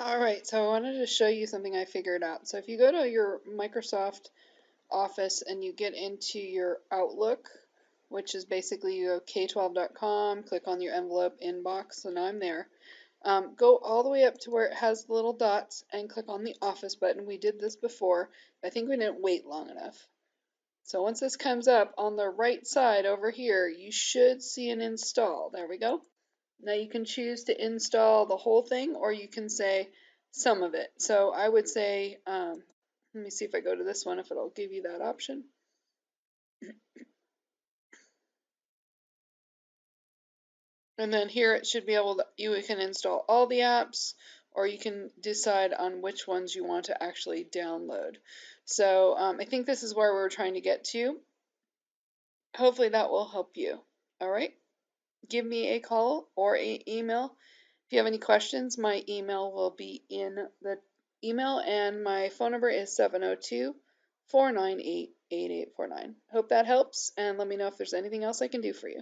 All right, so I wanted to show you something I figured out. So if you go to your Microsoft Office and you get into your Outlook, which is basically you go K12.com, click on your envelope inbox, and I'm there. Go all the way up to where it has the little dots and click on the Office button. We did this before. I think we didn't wait long enough. So once this comes up on the right side over here, you should see an install. There we go. Now you can choose to install the whole thing or you can say some of it. So I would say, let me see if I go to this one, if it'll give you that option. And then here it should be able to, you can install all the apps or you can decide on which ones you want to actually download. So I think this is where we're trying to get to. Hopefully that will help you. All right. Give me a call or an email. If you have any questions, my email will be in the email, and my phone number is 702 498 8849. Hope that helps, and let me know if there's anything else I can do for you.